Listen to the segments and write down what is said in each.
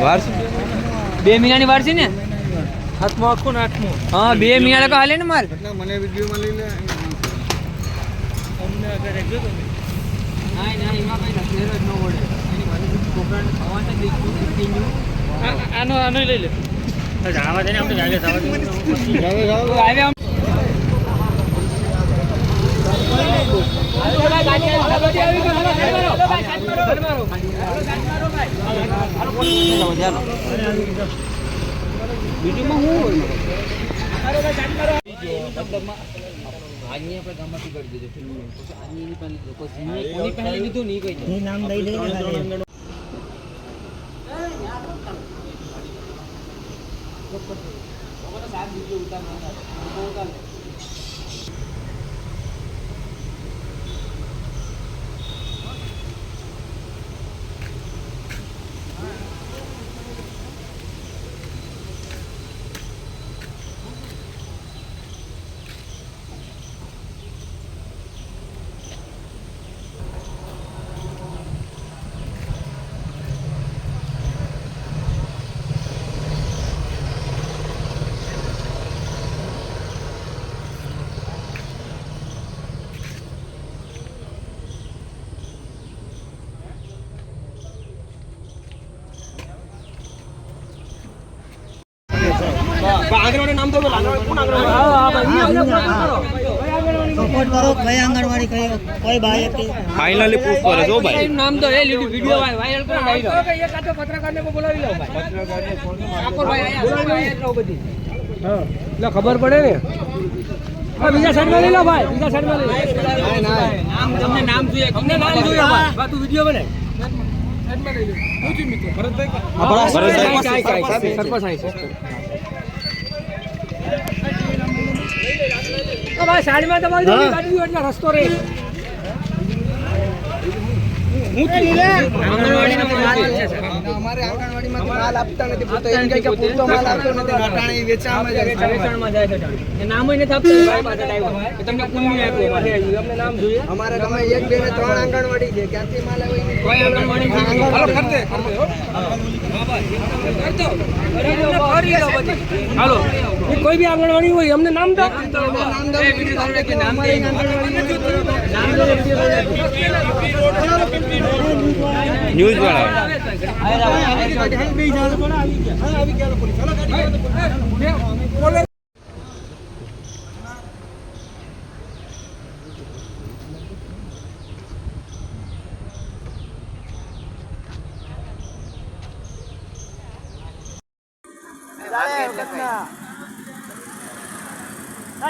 વાર 2 મહિનાની વાર છે ને હાથમાં આખું ને આઠમું હા 2 મહિના લગા હાલે ને માલ મને વિડીયોમાં લઈ લે અમને અગર જો તમે ના એમાં કઈ ફેર જ ન પડે એની વાલી છોકરાને ખાવા તો દેખું આનો લઈ લે જાવા દે ને આપણે જાગે જાવા દે આવ્યા બીજુંમાં શું હોય આજની આપણે ગામમાંથી કરી દેજો પછી આજની કોની પહેલે લીધું નહીં કઈ નામ દઈ દે આંગણવાડી નામ તો સપોર્ટ કરો કઈ આંગણવાડી કઈ ભાઈ ફાઇનલી પૂછ કરે જો ભાઈ નામ તો એ વિડિયો વાયરલ કરો ડાયરો એક આટો પત્રકારને કો બોલાવી લો ભાઈ પત્રકારને ફોન ઠાકોર ભાઈ આયા બધી હા એટલે ખબર પડે ને હા બીજા સાઈડમાં લઈ લો ભાઈ બીજા સાઈડમાં લઈ લો નામ તમને નામ જોઈએ તમને નામ જોઈએ ભાઈ બા તું વિડિયો બને સાઈડમાં લઈ લે હું છું મિત્રો ભરતભાઈ સરપંચ આઈ છે ભાઈ સાઈડમાં તમારી ગાડી એટલે રસ્તો રે અમારે આંગણવાડીમાંથી માલ આપતા નથી પોતે એમ કહે કે પૂરતો માલ આપતો નથી નાટાણી વેચાણમાં જાય છે નામ નથી આપતા ભાઈ પાછા આવ્યો કે તમને પુણ્ય આપ્યું અમને નામ જોઈએ અમારે તમે 1 2 ને 3 આંગણવાડી છે ક્યાંથી માલ આવે કોઈ આંગણવાડી હાલો કરતે હાલો કોઈ બી આંગણવાડી હોય અમને નામ દો ન્યૂઝ વાળા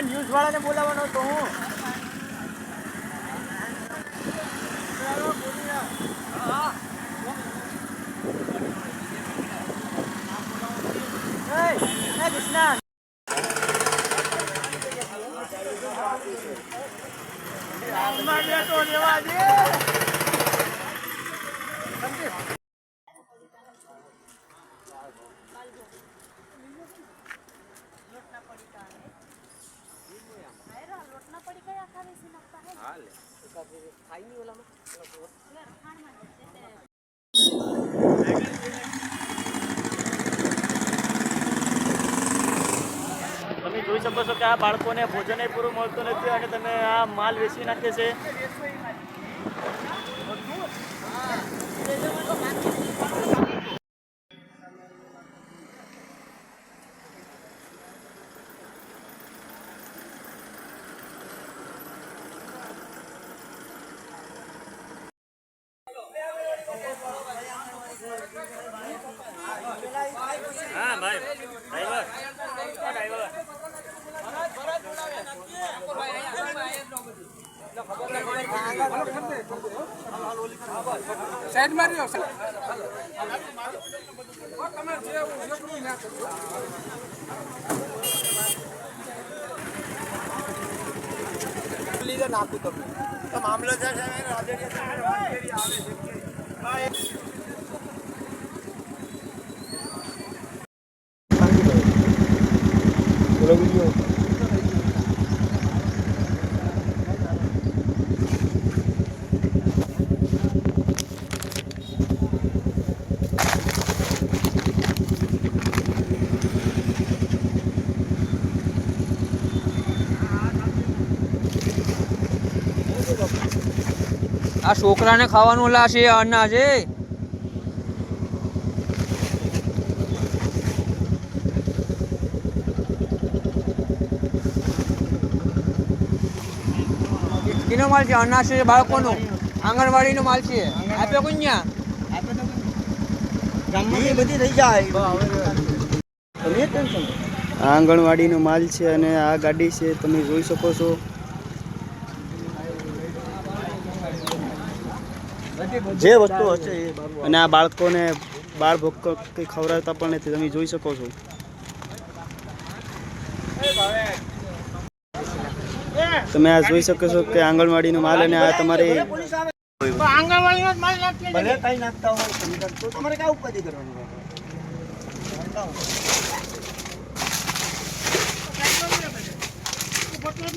ન્યૂઝ વાળાને બોલાવવાનો તો હું તમે જોઈ શકો છો કે આ બાળકોને ભોજન પૂરું મળતું નથી અને તમે આ માલ વેચી નાખે છે હા ભાઈ ડ્રાઈવર સાઈડ મારી નાખું તમને મામલો છે આ છોકરાને ખાવાનું લાશે અનાજ એ કિનો માલ છે અનાજ છે બાળકોનો આંગણવાડીનો માલ છે આપ્યો કોન્યા ગામમાં બધી રહી જાય આંગણવાડીનો માલ છે અને આ ગાડી છે તમે જોઈ શકો છો જે વસ્તુ હશે અને આ બાળકોને બાળ ભોગ કંઈ ખવડાવતા પણ નથી તમે જોઈ શકો છો તમે આ જોઈ શકો છો કે આંગણવાડીનો માલ અને આ તમારે આંગણવાડીનો માલ ભલે કઈ નાખતા હોય તો તમારે કા ઉપાધિ કરવાની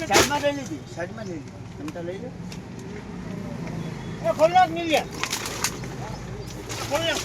સાઈડમાં લઈ લીધી સાઈડમાં લઈ લીધી તમે લઈ લો એ ખોલ નાખ નીલિયા ખોલ નાખ